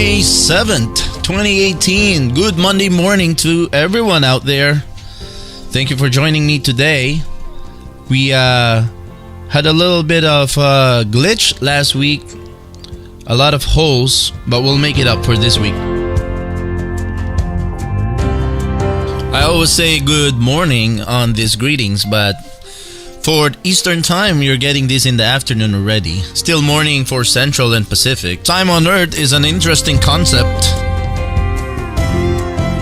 May 7th, 2018. Good Monday morning to everyone out there. Thank you for joining me today. We had a little bit of a glitch last week. A lot of holes, but we'll make it up for this week. I always say good morning on these greetings, but for Eastern time, you're getting this in the afternoon already. Still morning for Central and Pacific. Time on Earth is an interesting concept.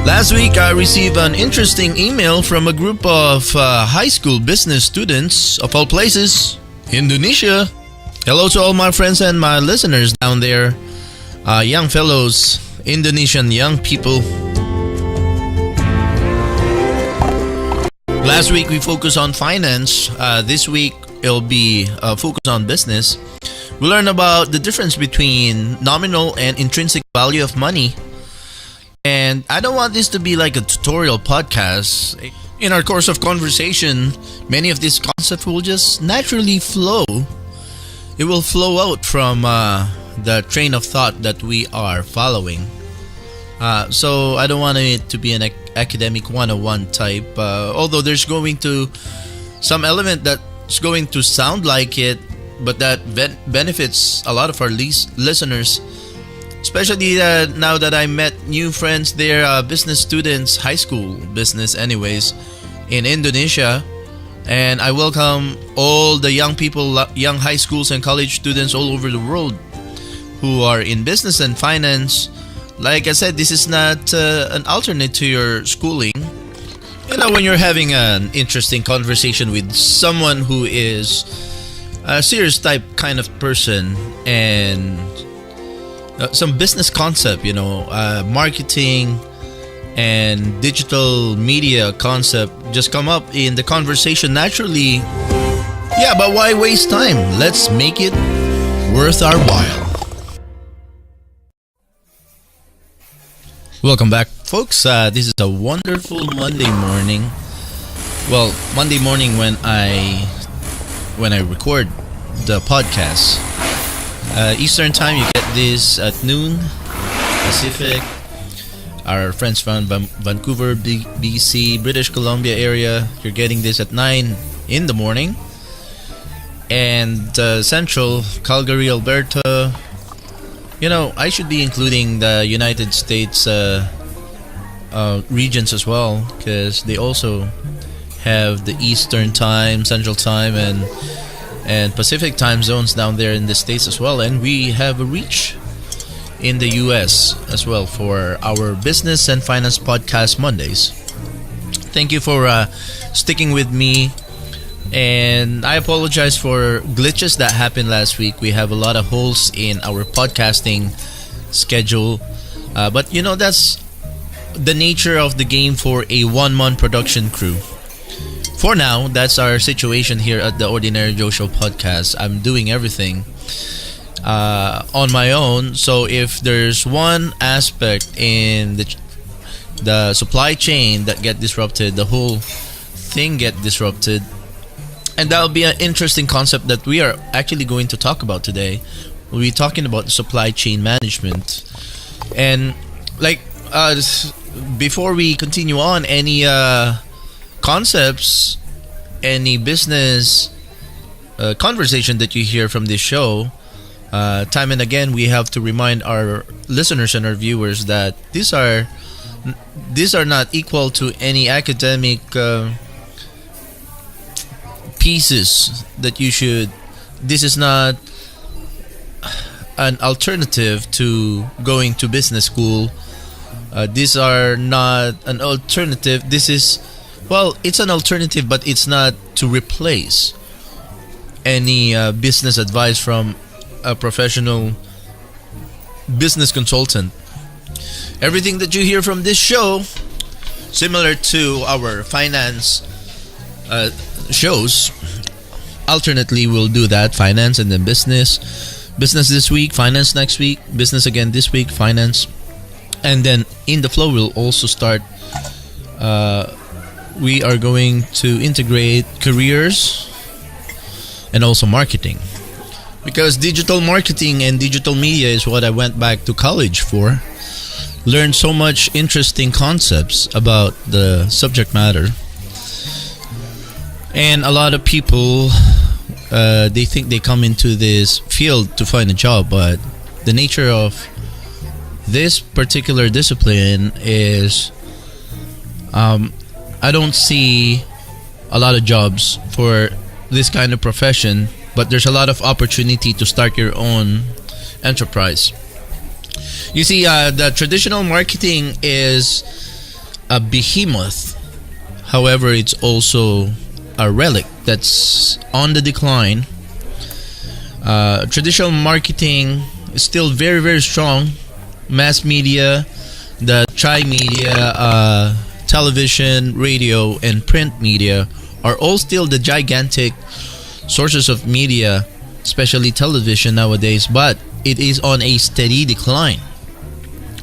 Last week, I received an interesting email from a group of high school business students of all places, Indonesia. Hello to all my friends and my listeners down there, young fellows, Indonesian young people. Last week we focused on finance. This week it'll be focused on business. We learn about the difference between nominal and intrinsic value of money. And I don't want this to be like a tutorial podcast. In our course of conversation, many of these concepts will just naturally flow. It will flow out from the train of thought that we are following. So I don't want it to be an academic 101 type, although there's going to some element that's going to sound like it, but that benefits a lot of our listeners, especially now that I met new friends there, business students, high school business anyways, in Indonesia. And I welcome all the young people, young high schools and college students all over the world who are in business and finance. Like I said, this is not an alternate to your schooling. You know, when you're having an interesting conversation with someone who is a serious type kind of person and some business concept, marketing and digital media concept just come up in the conversation naturally. Yeah, but why waste time? Let's make it worth our while. Welcome back, folks. This is a wonderful Monday morning. Well, Monday morning when I record the podcast. Eastern time, you get this at noon Pacific. Our friends from Vancouver, BC, British Columbia area, you're getting this at 9 in the morning. And Central, Calgary, Alberta. I should be including the United States regions as well, because they also have the Eastern time, Central time, and Pacific time zones down there in the States as well. And we have a reach in the US as well for our Business and Finance Podcast Mondays. Thank you for sticking with me. And I apologize for glitches that happened last week. We have a lot of holes in our podcasting schedule. But that's the nature of the game for a one-man production crew. For now, that's our situation here at the Ordinary Joe Show podcast. I'm doing everything on my own. So if there's one aspect in the supply chain that get disrupted, the whole thing get disrupted. And that'll be an interesting concept that we are actually going to talk about today. We'll be talking about the supply chain management. And before we continue on, any concepts, any business conversation that you hear from this show, time and again, we have to remind our listeners and our viewers that these are not equal to any academic pieces that you should. This is not an alternative to going to business school. These are not an alternative. It's an alternative, but it's not to replace any business advice from a professional business consultant. Everything that you hear from this show, similar to our finance shows, alternately we'll do that, finance and then business this week, finance next week, business again this week, finance, and then in the flow we'll also start we are going to integrate careers and also marketing. because digital marketing and digital media is what I went back to college for. Learned so much interesting concepts about the subject matter. And a lot of people, they think they come into this field to find a job, but the nature of this particular discipline is I don't see a lot of jobs for this kind of profession, but there's a lot of opportunity to start your own enterprise. You see, the traditional marketing is a behemoth. However, it's also a relic that's on the decline. Traditional marketing is still very, very strong. Mass media, the tri-media, television, radio, and print media are all still the gigantic sources of media, especially television nowadays, but it is on a steady decline.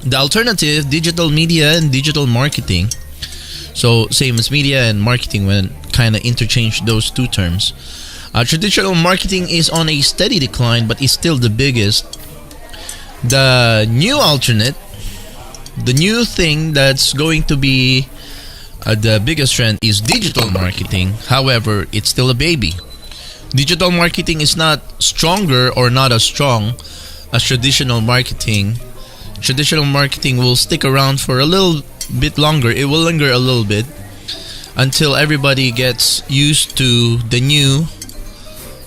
The alternative, digital media and digital marketing, so same as media and marketing when kind of interchange those two terms. Traditional marketing is on a steady decline, but is still the biggest. The new alternate, the new thing that's going to be the biggest trend is digital marketing. However, it's still a baby. Digital marketing is not stronger or not as strong as traditional marketing. Traditional marketing will stick around for a little bit longer. It will linger a little bit until everybody gets used to the new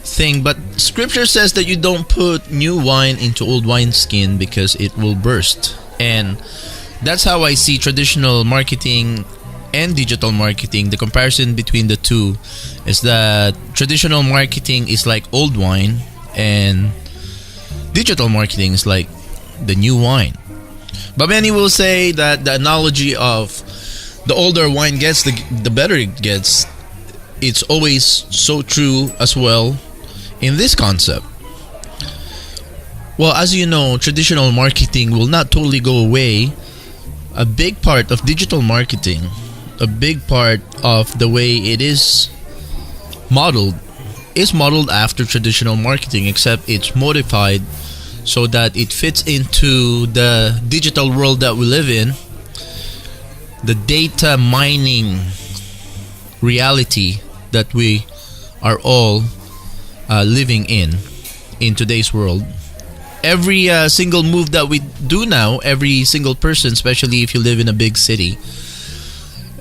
thing. But scripture says that you don't put new wine into old wineskin because it will burst. And that's how I see traditional marketing and digital marketing. The comparison between the two is that traditional marketing is like old wine and digital marketing is like the new wine. But many will say that the analogy of the older wine gets, the better it gets. It's always so true as well in this concept. Well, as you know, traditional marketing will not totally go away. A big part of digital marketing, a big part of the way it is modeled after traditional marketing, except it's modified so that it fits into the digital world that we live in, the data mining reality that we are all living in today's world. Every single move that we do now, every single person, especially if you live in a big city,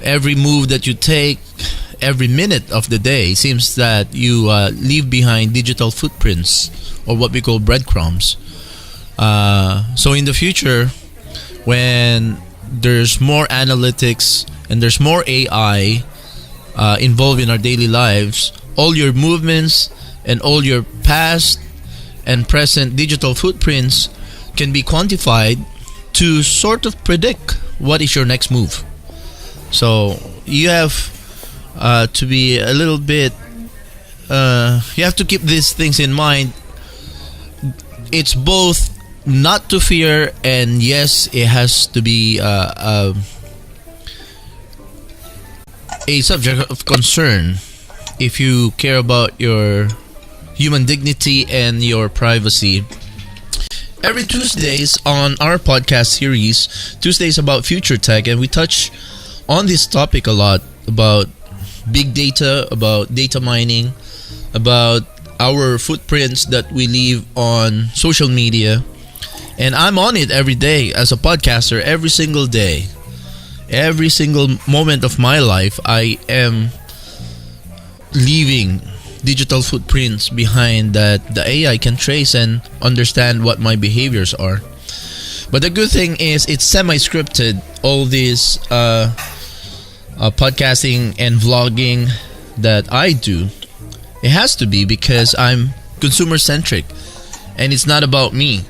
every move that you take, every minute of the day, seems that you leave behind digital footprints, or what we call breadcrumbs. So in the future, when there's more analytics and there's more AI involved in our daily lives, all your movements and all your past and present digital footprints can be quantified to sort of predict what is your next move. So you have to be a little bit, you have to keep these things in mind. It's both not to fear, and yes, it has to be a subject of concern if you care about your human dignity and your privacy. Every Tuesdays on our podcast series, Tuesdays about future tech, and we touch on this topic a lot, about big data, about data mining, about our footprints that we leave on social media. And I'm on it every day as a podcaster. Every single day, every single moment of my life, I am leaving digital footprints behind that the AI can trace and understand what my behaviors are. But the good thing is it's semi-scripted. All this podcasting and vlogging that I do, it has to be, because I'm consumer-centric and it's not about me.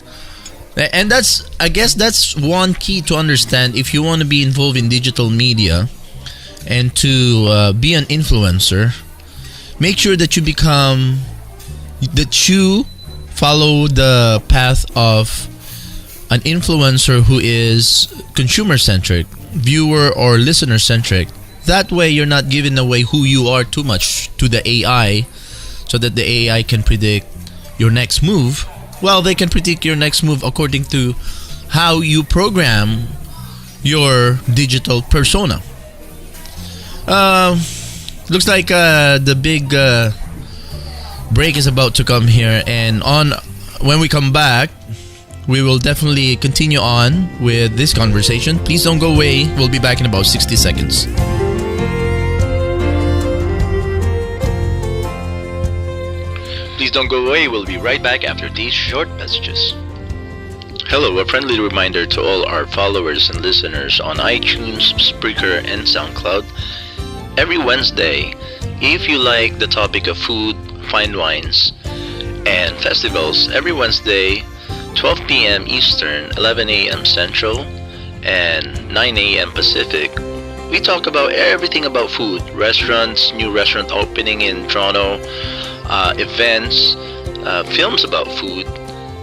And I guess that's one key to understand if you want to be involved in digital media and to be an influencer. Make sure that you follow the path of an influencer who is consumer-centric, viewer or listener-centric. That way you're not giving away who you are too much to the AI, so that the AI can predict your next move, well, they can predict your next move according to how you program your digital persona. Looks like the big break is about to come here, and when we come back, we will definitely continue on with this conversation. Please don't go away. We'll be back in about 60 seconds. Please don't go away. We'll be right back after these short messages. Hello, a friendly reminder to all our followers and listeners on iTunes, Spreaker, and SoundCloud. Every Wednesday, if you like the topic of food, fine wines, and festivals, every Wednesday, 12 p.m. Eastern, 11 a.m. Central, and 9 a.m. Pacific, we talk about everything about food, restaurants, new restaurant opening in Toronto, events, films about food,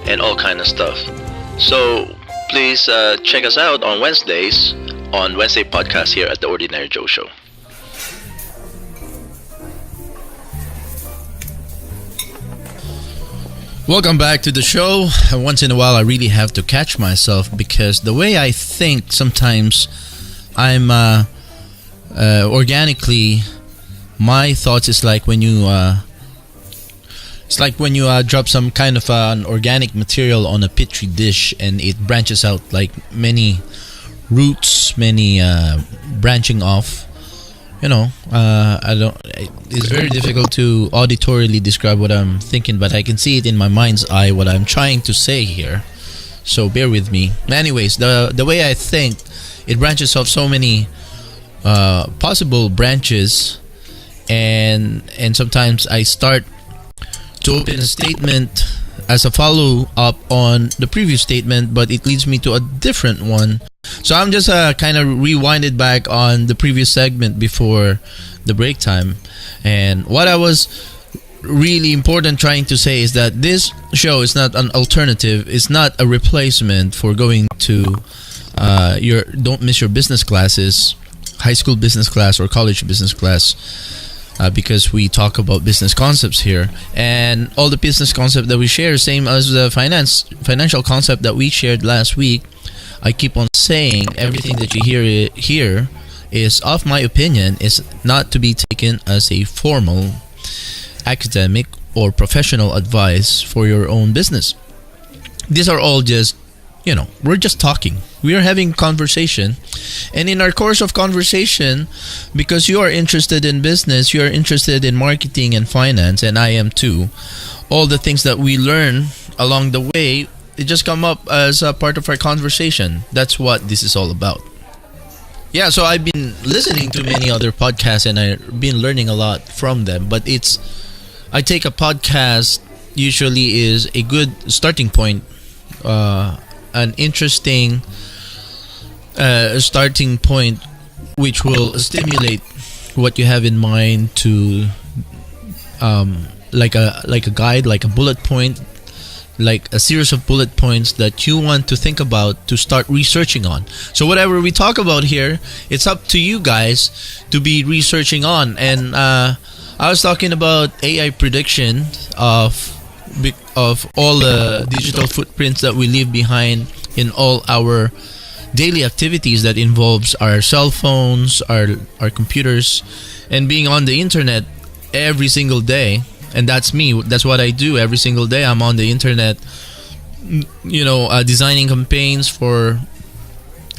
and all kind of stuff. So please check us out on Wednesdays on Wednesday podcast here at The Ordinary Joe Show. Welcome back to the show. Once in a while, I really have to catch myself because the way I think sometimes I'm organically, my thoughts is like when you drop some kind of an organic material on a petri dish and it branches out like many roots, many branching off. It's very difficult to auditorily describe what I'm thinking, but I can see it in my mind's eye what I'm trying to say here. So bear with me. Anyways, the way I think, it branches off so many possible branches, and sometimes I start to open a statement as a follow-up on the previous statement, but it leads me to a different one. So I'm just kind of rewinded back on the previous segment before the break time. And what I was really important trying to say is that this show is not an alternative. It's not a replacement for going to don't miss your business classes, high school business class or college business class. Because we talk about business concepts here, and all the business concept that we share, same as the financial concept that we shared last week. I keep on saying everything that you hear here is, of my opinion, is not to be taken as a formal, academic, or professional advice for your own business. These are all just, we're just talking. We are having conversation. And in our course of conversation, because you are interested in business, you are interested in marketing and finance, and I am too, all the things that we learn along the way, it just come up as a part of our conversation. That's what this is all about. Yeah, so I've been listening to many other podcasts and I've been learning a lot from them. But I take a podcast usually is a good starting point, an interesting starting point which will stimulate what you have in mind to like a guide, like a bullet point, like a series of bullet points that you want to think about to start researching on. So whatever we talk about here, it's up to you guys to be researching on. And I was talking about AI prediction of all the digital footprints that we leave behind in all our daily activities that involves our cell phones, our computers, and being on the internet every single day. And that's me. That's what I do every single day. I'm on the internet, designing campaigns for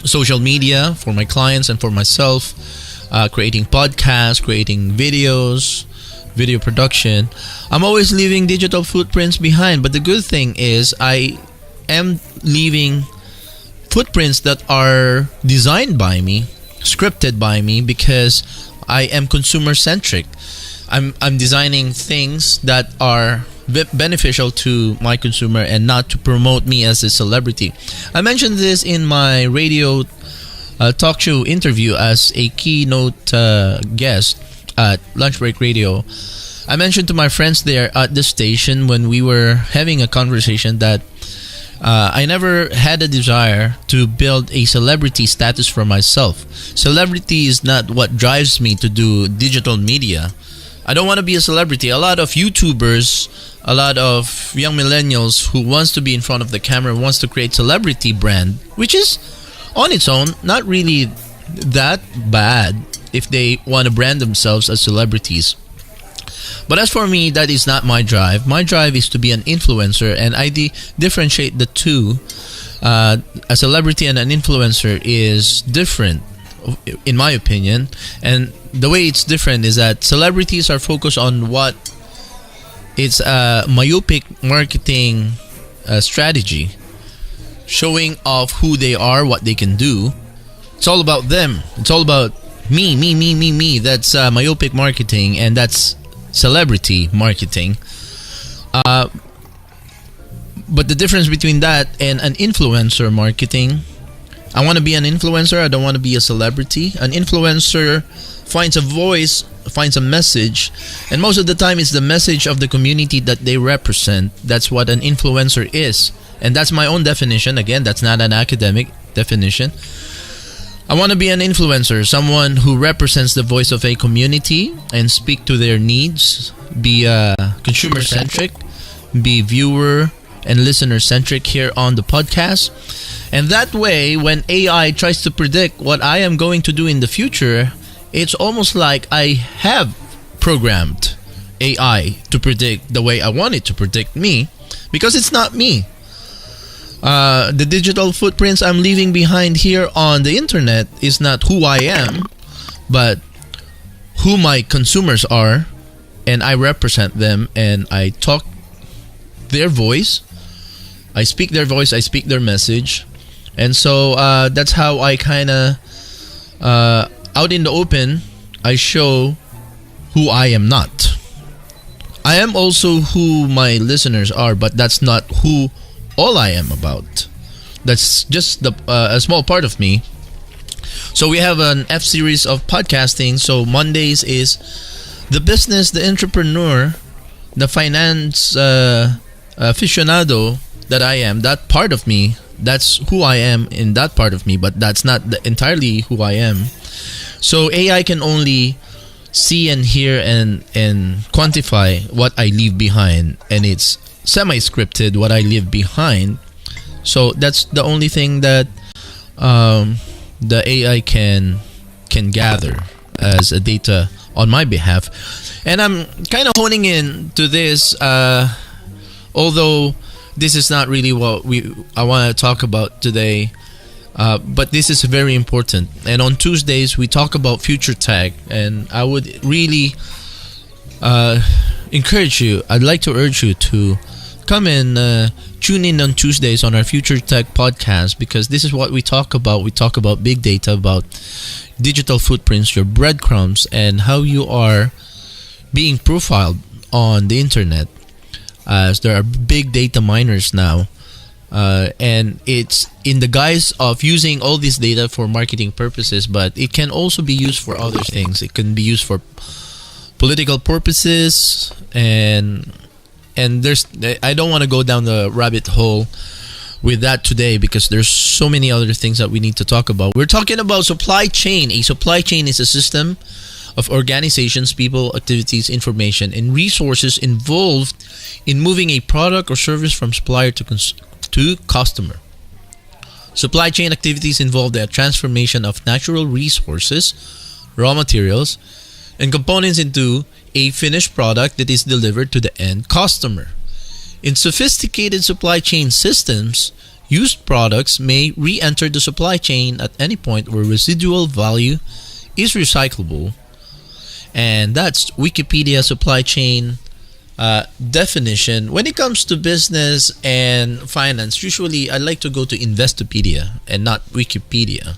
social media, for my clients and for myself, creating podcasts, creating videos, video production. I'm always leaving digital footprints behind. But the good thing is I am leaving footprints that are designed by me, scripted by me, because I am consumer centric. I'm designing things that are beneficial to my consumer and not to promote me as a celebrity. I mentioned this in my radio talk show interview as a keynote guest at Lunch Break Radio. I mentioned to my friends there at the station when we were having a conversation that I never had a desire to build a celebrity status for myself. Celebrity is not what drives me to do digital media. I don't want to be a celebrity. A lot of YouTubers a lot of young millennials who wants to be in front of the camera, wants to create celebrity brand, which is on its own not really that bad if they want to brand themselves as celebrities. But as for me, that is not my drive. My drive is to be an influencer, and I differentiate the two. A celebrity and an influencer is different, in my opinion. And the way it's different is that celebrities are focused on what it's a myopic marketing strategy, showing off who they are, what they can do. It's all about them. It's all about me. That's myopic marketing, and that's celebrity marketing. But the difference between that and an influencer marketing, I want to be an influencer. I don't want to be a celebrity. An influencer finds a voice, finds a message, and most of the time it's the message of the community that they represent. That's what an influencer is. And that's my own definition. Again, that's not an academic definition. I want to be an influencer, someone who represents the voice of a community and speak to their needs, be consumer-centric, be viewer and listener-centric here on the podcast. And that way, when AI tries to predict what I am going to do in the future, it's almost like I have programmed AI to predict the way I want it to predict me, because it's not me. The digital footprints I'm leaving behind here on the internet is not who I am, but who my consumers are, and I represent them, and I talk their voice, I speak their voice, I speak their message. And so that's how I kind of out in the open, I show who I am not. I am also who my listeners are, but that's not who all I am about. That's just a small part of me. So we have an F series of podcasting. So Mondays is the business, the entrepreneur, the finance aficionado that I am. That part of me, that's who I am in that part of me, but that's not entirely who I am. So AI can only see and hear and quantify what I leave behind, and it's semi-scripted what I leave behind. So that's the only thing that the AI can gather as a data on my behalf. And I'm kind of honing in to this, although this is not really what I want to talk about today, but this is very important. And on Tuesdays we talk about future tech, and I would really encourage you, I'd like to urge you to come and tune in on Tuesdays on our Future Tech podcast, because this is what we talk about. We talk about big data, about digital footprints, your breadcrumbs, and how you are being profiled on the internet, as there are big data miners now, and it's in the guise of using all this data for marketing purposes, but it can also be used for other things. It can be used for political purposes, and there's, I don't want to go down the rabbit hole with that today, because there's so many other things that we need to talk about. We're talking about supply chain. A supply chain is a system of organizations, people, activities, information, and resources involved in moving a product or service from supplier to customer. Supply chain activities involve the transformation of natural resources, raw materials, and components into a finished product that is delivered to the end customer. In sophisticated supply chain systems, used products may re-enter the supply chain at any point where residual value is recyclable. And that's Wikipedia supply chain definition. When it comes to business and finance, usually I like to go to Investopedia and not Wikipedia.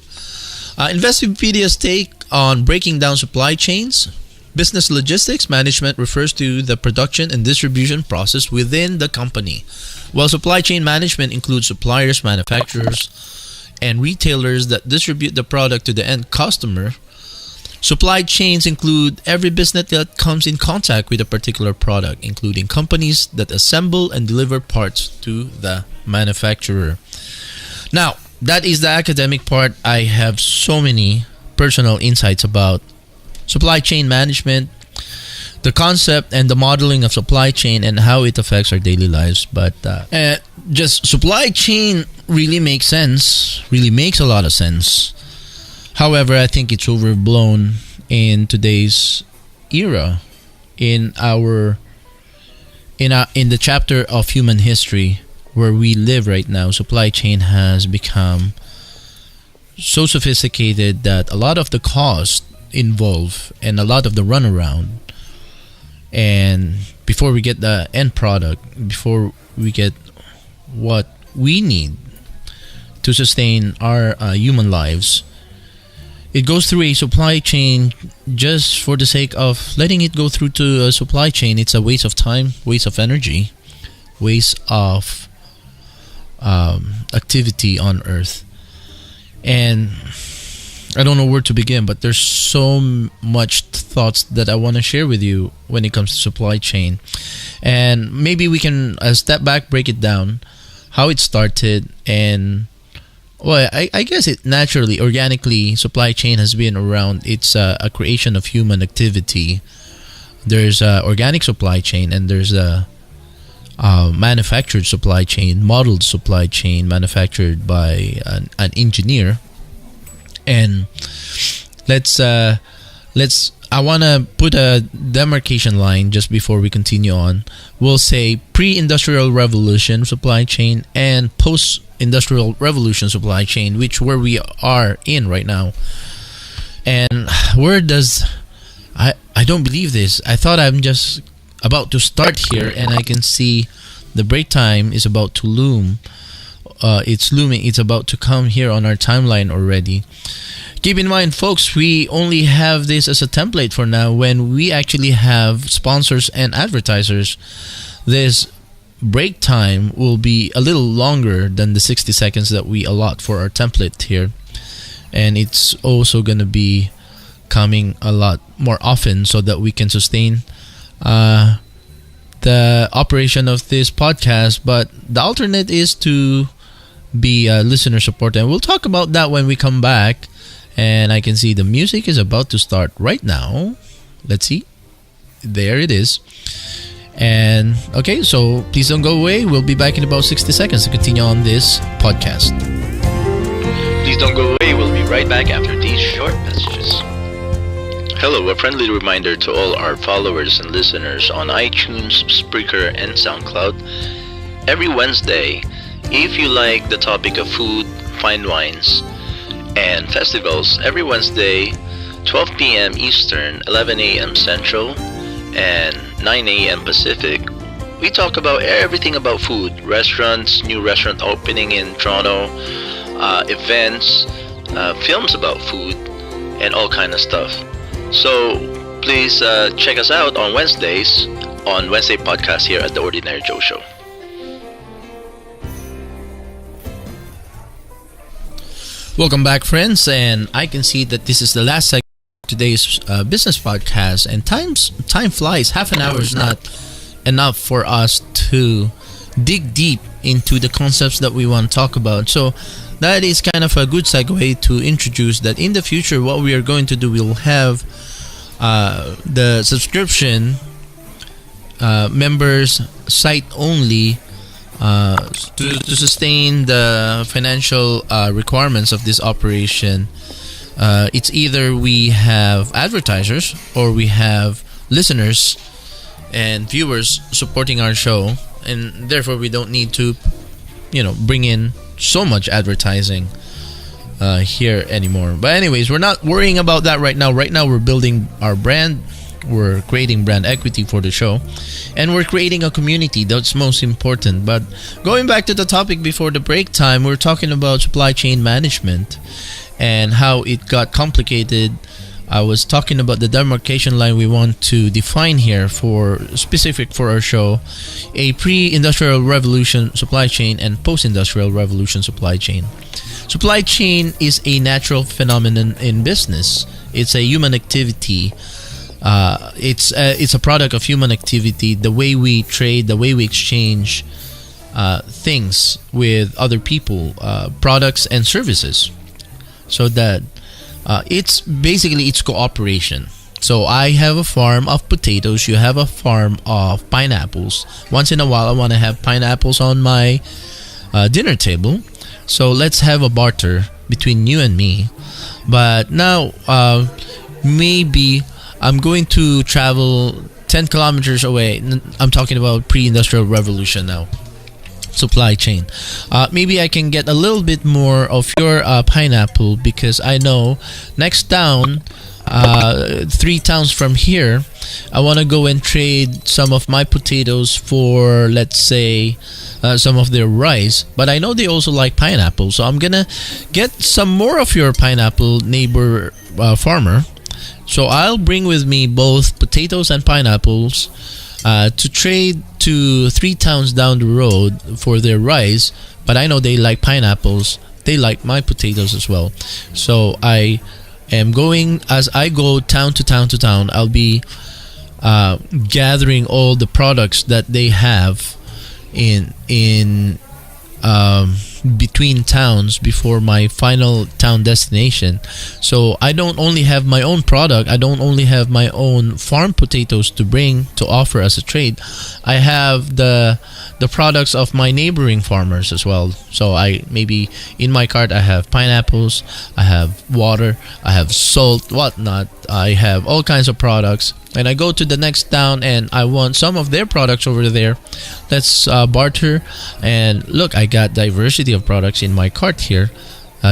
Investopedia's take on breaking down supply chains. Business logistics management refers to the production and distribution process within the company, while supply chain management includes suppliers, manufacturers, and retailers that distribute the product to the end customer. Supply chains include every business that comes in contact with a particular product, including companies that assemble and deliver parts to the manufacturer. Now, that is the academic part. I have so many personal insights about supply chain management. the concept and the modeling of supply chain and how it affects our daily lives. But just supply chain really makes sense, really makes a lot of sense. However, I think it's overblown in today's era, in the chapter of human history where we live right now. Supply chain has become so sophisticated that a lot of the cost involved and a lot of the runaround, and before we get the end product, before we get what we need to sustain our human lives, it goes through a supply chain. Just for the sake of letting it go through to a supply chain, it's a waste of time, waste of energy, waste of activity on earth. And I don't know where to begin, but there's so much thoughts that I want to share with you when it comes to supply chain. And maybe we can step back, break it down, how it started, and well, I guess it naturally, organically, supply chain has been around. It's a creation of human activity. There's organic supply chain, and there's a manufactured supply chain, modeled supply chain, manufactured by an engineer. And let's I want to put a demarcation line just before we continue on. We'll say pre-industrial revolution supply chain and post-industrial revolution supply chain, which where we are in right now. And where does I don't believe this. I thought I'm just about to start here, and I can see the break time is about to loom. It's looming. It's about to come here on our timeline already. Keep in mind, folks, we only have this as a template for now. When we actually have sponsors and advertisers, this break time will be a little longer than the 60 seconds that we allot for our template here. And it's also going to be coming a lot more often so that we can sustain the operation of this podcast. But the alternate is to be listener support, and we'll talk about that when we come back. And I can see the music is about to start right now. Let's see. There it is. And okay, so please don't go away. We'll be back in about 60 seconds to continue on this podcast. Please don't go away. We'll be right back after these short messages. Hello, a friendly reminder to all our followers and listeners on iTunes, Spreaker, and SoundCloud. Every Wednesday, if you like the topic of food, fine wines, and festivals, every Wednesday, 12 p.m. Eastern, 11 a.m. Central, and 9 a.m. Pacific, we talk about everything about food, restaurants, new restaurant opening in Toronto, events, films about food, and all kind of stuff. So please check us out on Wednesdays on Wednesday podcast here at The Ordinary Joe Show. Welcome back, friends, and I can see that this is the last segment of today's business podcast, and time flies. Half an hour is not enough for us to dig deep into the concepts that we want to talk about. So that is kind of a good segue to introduce that in the future, what we are going to do, we'll have the subscription members site only to sustain the financial requirements of this operation. It's either we have advertisers or we have listeners and viewers supporting our show, and therefore we don't need to, bring in so much advertising here anymore. But anyways, we're not worrying about that right now. Right now we're building our brand. We're creating brand equity for the show, and we're creating a community. That's most important. But going back to the topic before the break time, we're talking about supply chain management and how it got complicated. I was talking about the demarcation line we want to define here for specific for our show: a pre-industrial revolution supply chain and post-industrial revolution supply chain. Supply chain is a natural phenomenon in business. It's a human activity. It's a product of human activity. The way we trade, the way we exchange things with other people, products and services. So that it's cooperation. So I have a farm of potatoes. You have a farm of pineapples. Once in a while, I want to have pineapples on my dinner table. So let's have a barter between you and me. But now, maybe I'm going to travel 10 kilometers away. I'm talking about pre-industrial revolution now. Supply chain. Maybe I can get a little bit more of your pineapple, because I know next town, 3 towns from here, I want to go and trade some of my potatoes for, let's say, some of their rice. But I know they also like pineapple, so I'm gonna get some more of your pineapple, neighbor farmer. So I'll bring with me both potatoes and pineapples to trade to 3 towns down the road for their rice. But I know they like pineapples. They like my potatoes as well. So I am going, as I go town to town to town, I'll be gathering all the products that they have in between towns before my final town destination. So I don't only have my own product, I don't only have my own farm potatoes to bring to offer as a trade. I have the products of my neighboring farmers as well. So I maybe in my cart I have pineapples, I have water, I have salt, whatnot. I have all kinds of products, and I go to the next town and I want some of their products over there. Let's barter. And look, I got diversity of products in my cart here.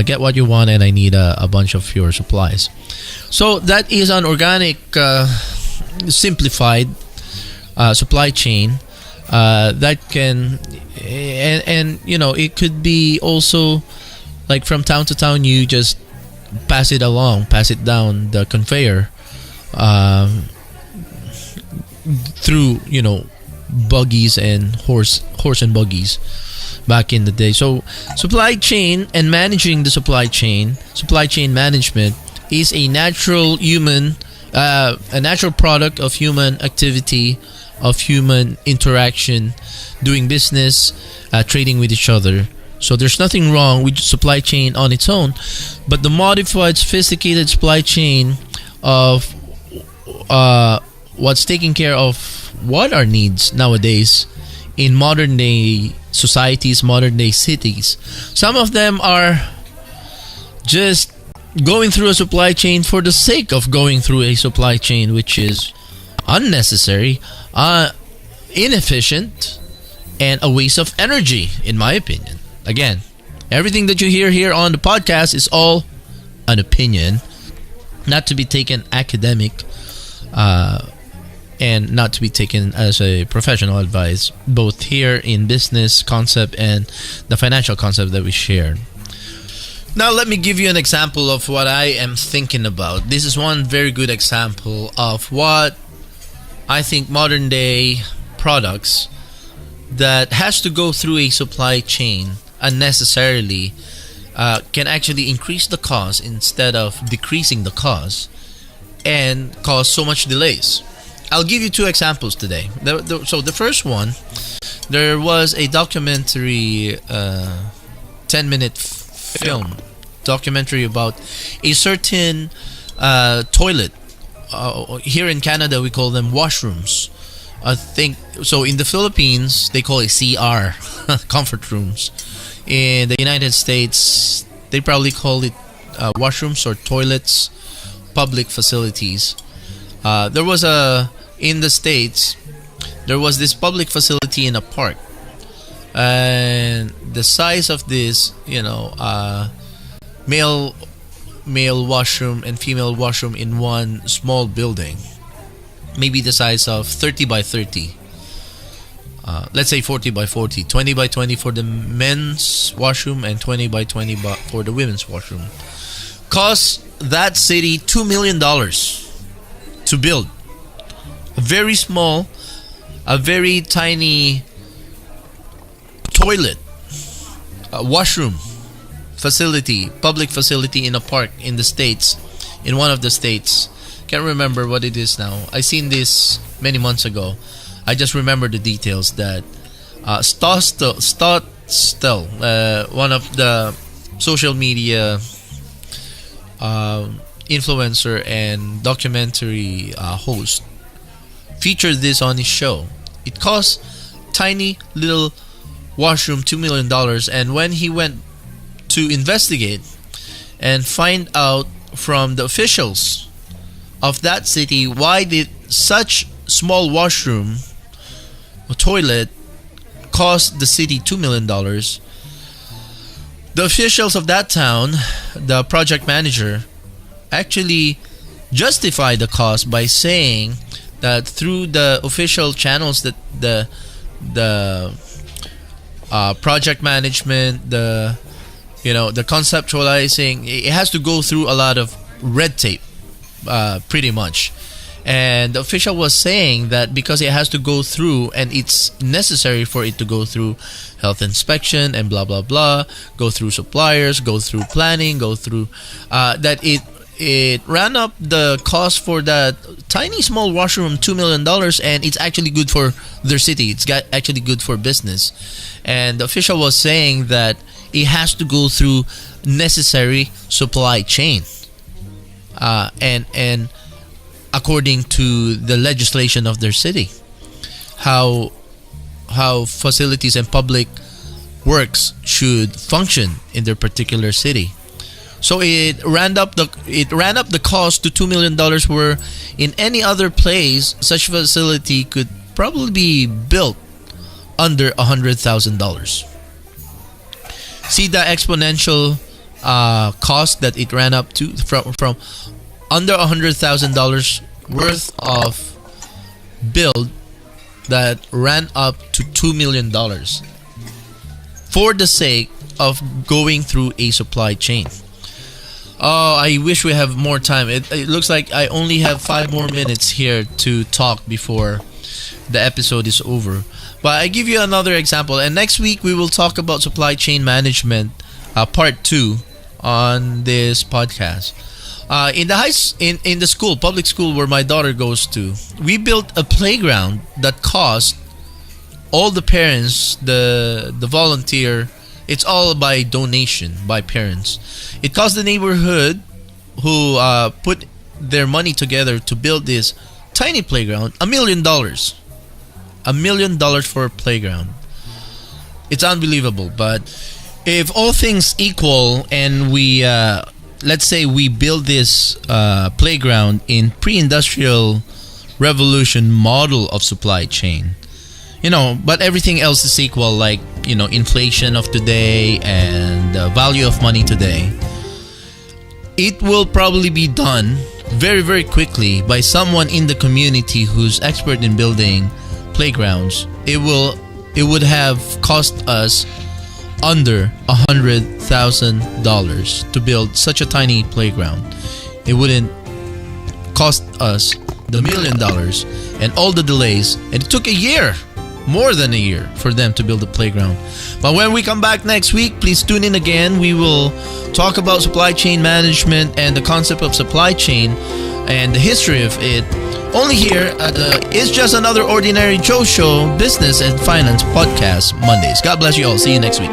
Get what you want, and I need a bunch of your supplies. So that is an organic, simplified supply chain that can, and you know, it could be also like from town to town. You just pass it along, pass it down the conveyor through, you know, buggies and horse and buggies back in the day. So supply chain and managing the supply chain management is a natural product of human activity, of human interaction, doing business, trading with each other. So there's nothing wrong with supply chain on its own, but the modified, sophisticated supply chain of what's taking care of what our needs nowadays in modern day societies, modern day cities. Some of them are just going through a supply chain for the sake of going through a supply chain, which is unnecessary, inefficient, and a waste of energy, in my opinion. Again, everything that you hear here on the podcast is all an opinion, not to be taken academic, and not to be taken as a professional advice, both here in business concept and the financial concept that we shared. Now let me give you an example of what I am thinking about. This is one very good example of what I think modern day products that has to go through a supply chain unnecessarily can actually increase the cost instead of decreasing the cost and cause so much delays. I'll give you 2 examples today. So the first one, there was a documentary, 10-minute film documentary about a certain toilet. Here in Canada, we call them washrooms. I think so. In the Philippines, they call it CR, comfort rooms. In the United States, they probably call it washrooms or toilets, public facilities. There was in the States, there was this public facility in a park, and the size of this, you know, male washroom and female washroom in one small building, maybe the size of 30 by 30. Let's say 40 by 40, 20 by 20 for the men's washroom and 20 by 20 for the women's washroom. Cost that city $2 million to build. A very small, a very tiny toilet, washroom facility, public facility in a park in the States, in one of the states. Can't remember what it is now. I seen this many months ago. I just remember the details that Stotstel, one of the social media influencer and documentary host, featured this on his show. It cost tiny little washroom $2 million, and when he went to investigate and find out from the officials of that city why did such small washroom or toilet cost the city $2 million, the officials of that town, the project manager, actually justified the cost by saying that through the official channels that the project management, the conceptualizing, it has to go through a lot of red tape, pretty much. And the official was saying that because it has to go through, and it's necessary for it to go through health inspection and blah blah blah, go through suppliers, go through planning, go through that it ran up the cost for that tiny small washroom $2 million, and it's actually good for their city. It's actually good for business. And the official was saying that it has to go through necessary supply chain, and according to the legislation of their city, how facilities and public works should function in their particular city. So it ran up the cost to $2 million, where in any other place such facility could probably be built under $100,000. See the exponential cost that it ran up to, from under $100,000 worth of build that ran up to $2 million for the sake of going through a supply chain. Oh, I wish we have more time. It looks like I only have 5 more minutes here to talk before the episode is over. But I give you another example, and next week we will talk about supply chain management, part 2 on this podcast. In the school, public school where my daughter goes to, we built a playground that cost all the parents, the volunteer. It's all by donation by parents. It cost the neighborhood who put their money together to build this tiny playground $1 million. $1 million for a playground. It's unbelievable. But if all things equal, and we let's say we build this playground in pre-industrial revolution model of supply chain, but everything else is equal, like inflation of today and the value of money today, it will probably be done very very quickly by someone in the community who's expert in building playgrounds. It would have cost us under $100,000 to build such a tiny playground. It wouldn't cost us the $1 million and all the delays, and it took a year, more than a year, for them to build a playground. But when we come back next week, please tune in again. We will talk about supply chain management and the concept of supply chain and the history of it, only here at the It's Just Another Ordinary Joe Show Business and Finance Podcast Mondays. God bless you all. See you next week.